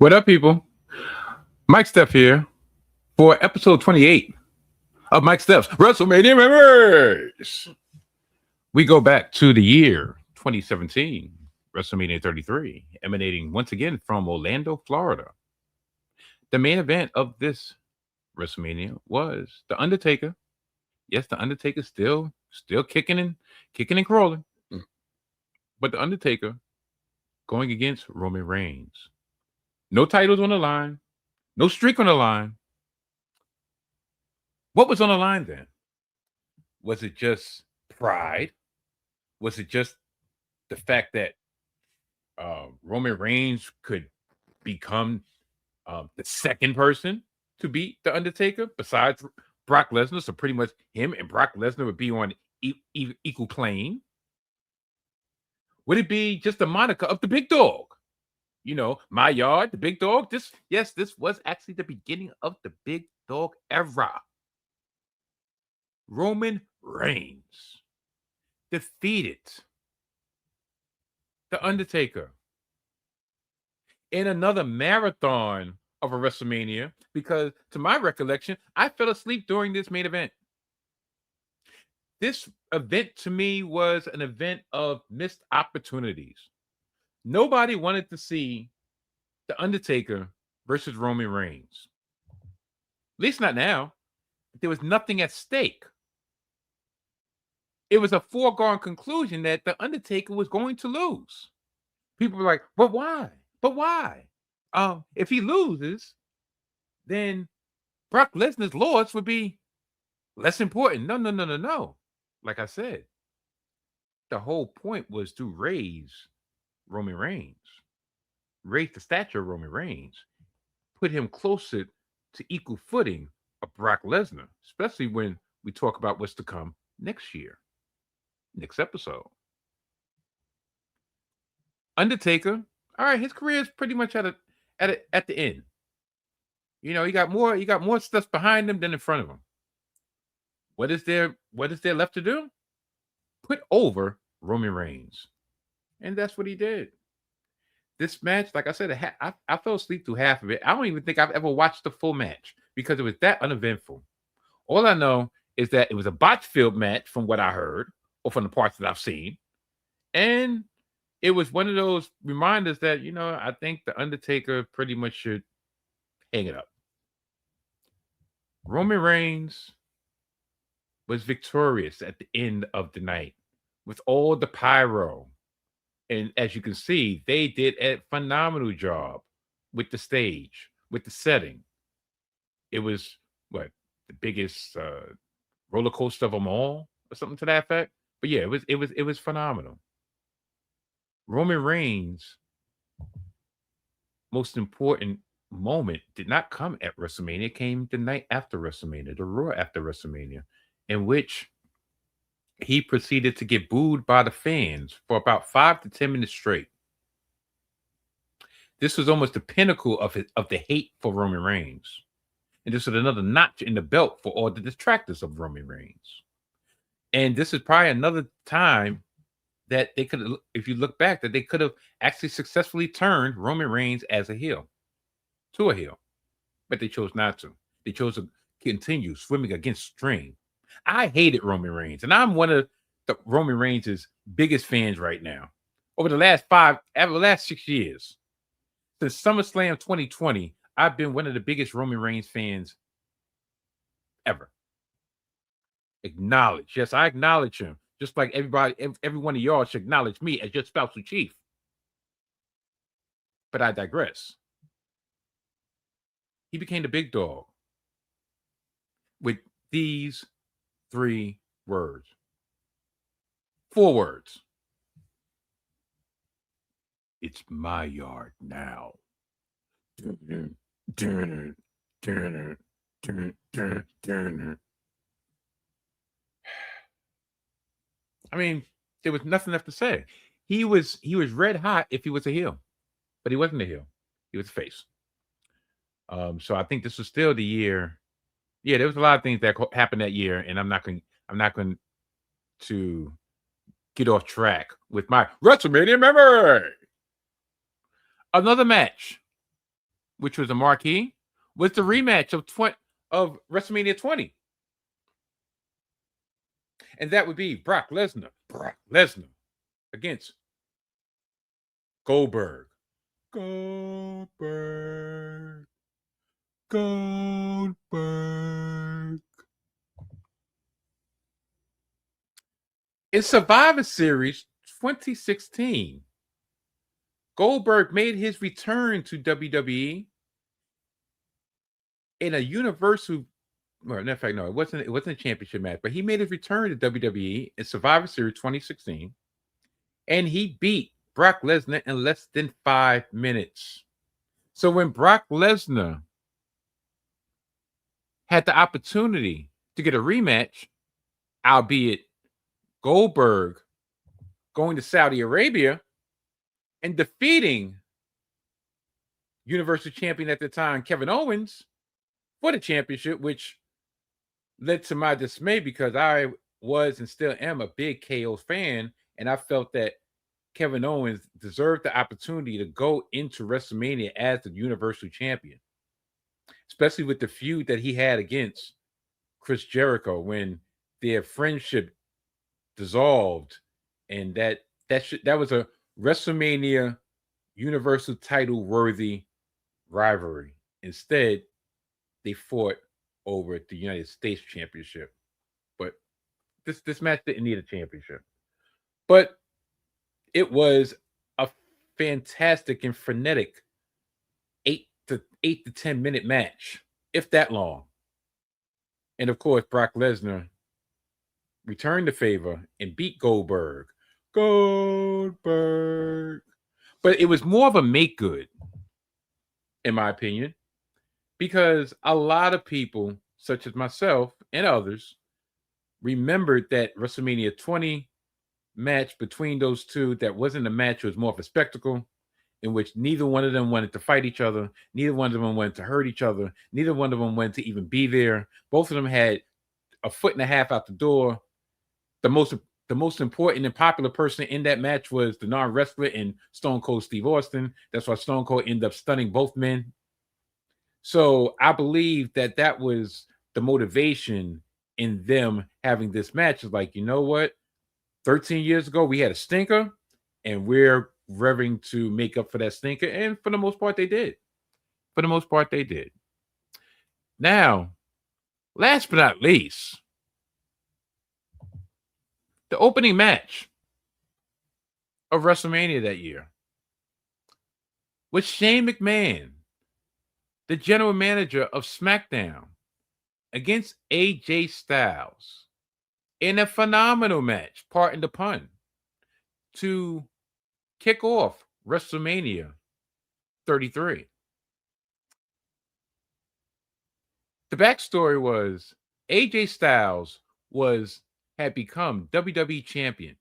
What up, people? Mike Steph here for episode 28 of Mike Steph's WrestleMania Memories. We go back to the year 2017, WrestleMania 33, emanating once again from Orlando, Florida. The main event of this WrestleMania was The Undertaker. Yes, The Undertaker still kicking and crawling. But The Undertaker going against Roman Reigns. No titles on the line. No streak on the line. What was on the line then? Was it just pride? Was it just the fact that Roman Reigns could become the second person to beat The Undertaker besides Brock Lesnar? So pretty much him and Brock Lesnar would be on equal plane. Would it be just the moniker of the big dog? You know, my yard, the big dog. This was actually the beginning of the big dog era. Roman Reigns defeated The Undertaker in another marathon of a WrestleMania because, to my recollection, I fell asleep during this main event. This event to me was an event of missed opportunities. Nobody wanted to see The Undertaker versus Roman Reigns. At least not now. There was nothing at stake. It was a foregone conclusion that The Undertaker was going to lose. People were like, but why? But why? If he loses, then Brock Lesnar's loss would be less important. No. Like I said, the whole point was to raise Roman Reigns, raise the stature of Roman Reigns, put him closer to equal footing of Brock Lesnar, especially when we talk about what's to come next year, next episode. Undertaker, all right, his career is pretty much at the end. You know, he got more stuff behind him than in front of him. What is there left to do? Put over Roman Reigns. And that's what he did. This match, like I said, I fell asleep through half of it. I don't even think I've ever watched the full match because it was that uneventful. All I know is that it was a botch-filled match from what I heard or from the parts that I've seen. And it was one of those reminders that, you know, I think The Undertaker pretty much should hang it up. Roman Reigns was victorious at the end of the night with all the pyro. And as you can see, they did a phenomenal job with the stage, with the setting. It was the biggest roller coaster of them all, or something to that effect. But yeah, it was phenomenal. Roman Reigns' most important moment did not come at WrestleMania. It came the night after WrestleMania, the Raw after WrestleMania, in which he proceeded to get booed by the fans for about 5 to 10 minutes straight. This was almost the pinnacle of the hate for Roman Reigns. And this was another notch in the belt for all the detractors of Roman Reigns. And this is probably another time that they could, if you look back, that they could have actually successfully turned Roman Reigns as a heel, to a heel. But they chose not to. They chose to continue swimming against stream. I hated Roman Reigns, and I'm one of the Roman Reigns' biggest fans right now. Over the last 6 years, since SummerSlam 2020, I've been one of the biggest Roman Reigns fans ever. Acknowledge. Yes, I acknowledge him. Just like every one of y'all should acknowledge me as your spousal chief. But I digress. He became the big dog with these 3 words. 4 words. It's my yard now. I mean, there was nothing left to say. He was red hot if he was a heel, but he wasn't a heel. He was a face. So I think this was still the year. Yeah, there was a lot of things that happened that year, and I'm not going to get off track with my WrestleMania memory. Another match which was a marquee, was the rematch of WrestleMania 20. And that would be Brock Lesnar against Goldberg. Goldberg. In Survivor Series 2016, Goldberg made his return to WWE in a universal. Well, in fact, no, it wasn't a championship match, but he made his return to WWE in Survivor Series 2016, and he beat Brock Lesnar in less than 5 minutes. So when Brock Lesnar had the opportunity to get a rematch, albeit Goldberg going to Saudi Arabia and defeating Universal Champion at the time, Kevin Owens, for the championship, which led to my dismay because I was and still am a big KO fan, and I felt that Kevin Owens deserved the opportunity to go into WrestleMania as the Universal Champion, especially with the feud that he had against Chris Jericho when their friendship dissolved, and that was a WrestleMania Universal title worthy rivalry. Instead, they fought over the United States Championship, but this match didn't need a championship. But it was a fantastic and frenetic 8 to 10 minute match, if that long. And of course, Brock Lesnar returned the favor and beat Goldberg. But it was more of a make good, in my opinion, because a lot of people, such as myself and others, remembered that WrestleMania 20 match between those two that wasn't a match, it was more of a spectacle in which neither one of them wanted to fight each other, neither one of them wanted to hurt each other, neither one of them wanted to even be there. Both of them had a foot and a half out the door. The most important and popular person in that match was the non-wrestler and Stone Cold Steve Austin. That's why Stone Cold ended up stunning both men. So I believe that was the motivation in them having this match. Is like, you know what? 13 years ago, we had a stinker, and we're revving to make up for that stinker. And for the most part, they did. Now, last but not least, the opening match of WrestleMania that year was Shane McMahon, the general manager of SmackDown, against AJ Styles in a phenomenal match, pardon the pun, to kick off WrestleMania 33. The backstory was AJ Styles had become WWE champion,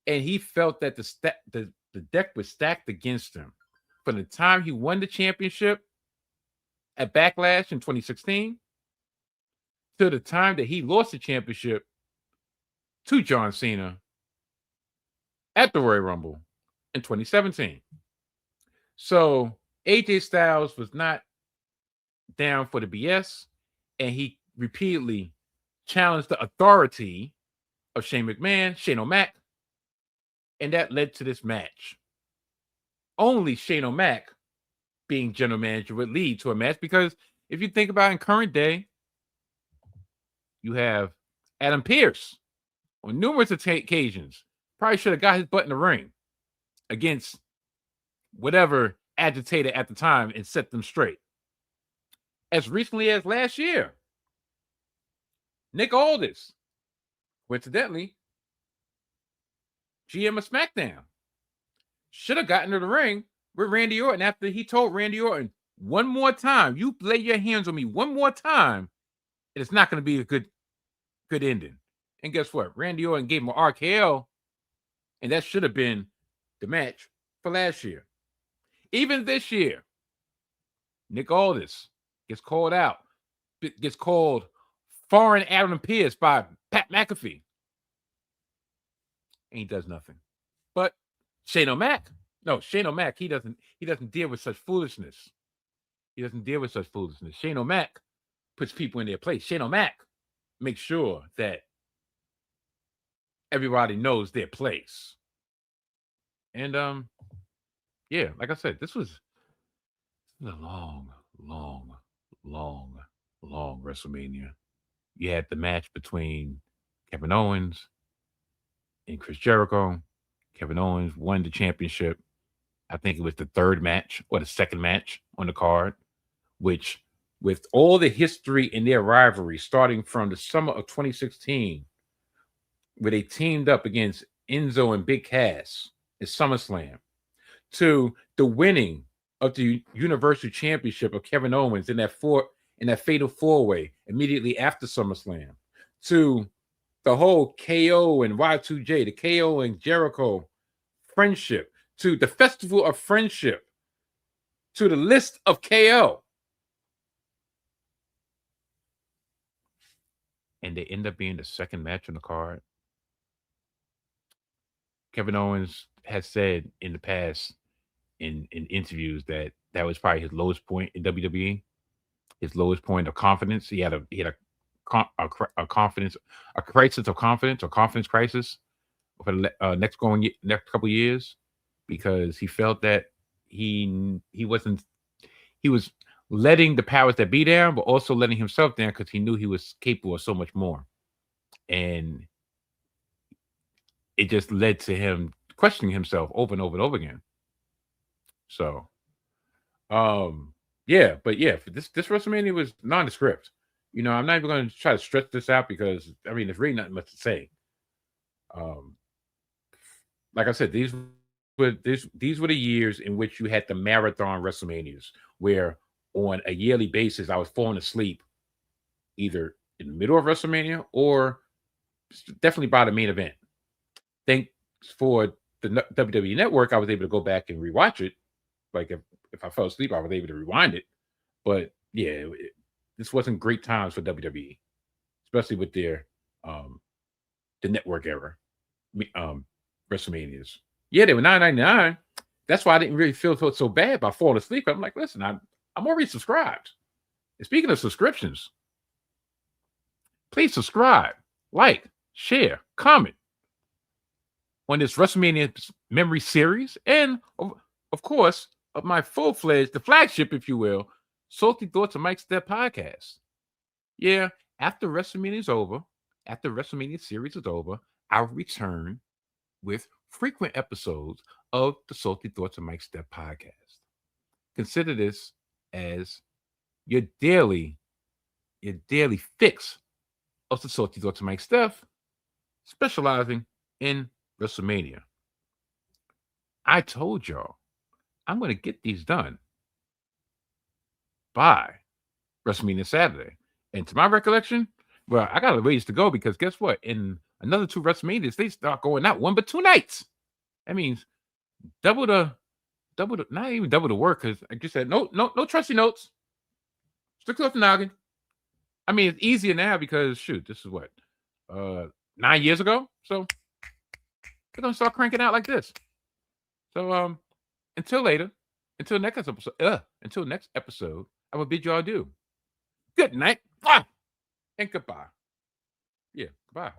and he felt that the deck was stacked against him from the time he won the championship at Backlash in 2016 to the time that he lost the championship to John Cena at the Royal Rumble in 2017. So AJ Styles was not down for the BS, and he repeatedly challenged the authority of Shane McMahon, Shane O'Mac, and that led to this match. Only Shane O'Mac, being general manager, would lead to a match, because if you think about it, in current day, you have Adam Pearce on numerous occasions probably should have got his butt in the ring against whatever agitator at the time and set them straight. As recently as last year, Nick Aldis, coincidentally, GM of SmackDown, should have gotten to the ring with Randy Orton after he told Randy Orton, one more time, you lay your hands on me one more time, and it's not going to be a good ending. And guess what? Randy Orton gave him an RKO, and that should have been the match for last year. Even this year, Nick Aldis gets called out, gets called foreign Adam Pearce by Pat McAfee. And he does nothing. But Shane O'Mac, he doesn't deal with such foolishness. He doesn't deal with such foolishness. Shane O'Mac puts people in their place. Shane O'Mac makes sure that everybody knows their place. And yeah, like I said, this was a long, long, long, long WrestleMania. You had the match between Kevin Owens and Chris Jericho. Kevin Owens won the championship. I think it was the third match or the second match on the card, which, with all the history in their rivalry, starting from the summer of 2016, where they teamed up against Enzo and Big Cass at SummerSlam, to the winning of the Universal Championship of Kevin Owens in that fatal four-way immediately after SummerSlam, to the whole KO and Y2J, the KO and Jericho friendship, to the Festival of Friendship, to the list of KO. And they end up being the second match on the card. Kevin Owens has said in the past in interviews that was probably his lowest point in WWE, his lowest point of confidence. He had a confidence, a crisis of confidence, or confidence crisis for the next couple of years, because he felt that he was letting the powers that be down, but also letting himself down, because he knew he was capable of so much more. And it just led to him questioning himself over and over and over again. So, yeah, but yeah, for this WrestleMania was nondescript. I'm not even going to try to stretch this out, because I mean, there's really not much to say. Like I said, these were the years in which you had the marathon WrestleManias, where on a yearly basis I was falling asleep either in the middle of WrestleMania or definitely by the main event. Thanks for the WWE Network, I was able to go back and rewatch it. Like if I fell asleep, I was able to rewind it. But yeah, this wasn't great times for WWE, especially with their the network era WrestleManias. Yeah, they were $9.99. That's why I didn't really feel so bad about falling asleep. I'm like, listen, I'm already subscribed. And speaking of subscriptions, please subscribe, like, share, comment on this WrestleMania memory series, and of course, of my full-fledged, the flagship, if you will, Salty Thoughts of Mike Step podcast. Yeah, after WrestleMania is over, after WrestleMania series is over, I'll return with frequent episodes of the Salty Thoughts of Mike Step podcast. Consider this as your daily fix of the Salty Thoughts of Mike Steph, specializing in WrestleMania. I told y'all I'm going to get these done by WrestleMania Saturday. And to my recollection, well, I got a ways to go, because guess what? In another 2 WrestleManias, they start going out 1 but 2 nights. That means double the not even double the work, because like you said, no trusty notes. Stick off the noggin. I mean, it's easier now because shoot, this is what 9 years ago. So they're gonna start cranking out like this. So until later, until next episode, I will bid you all adieu. Good night. And goodbye. Yeah, goodbye.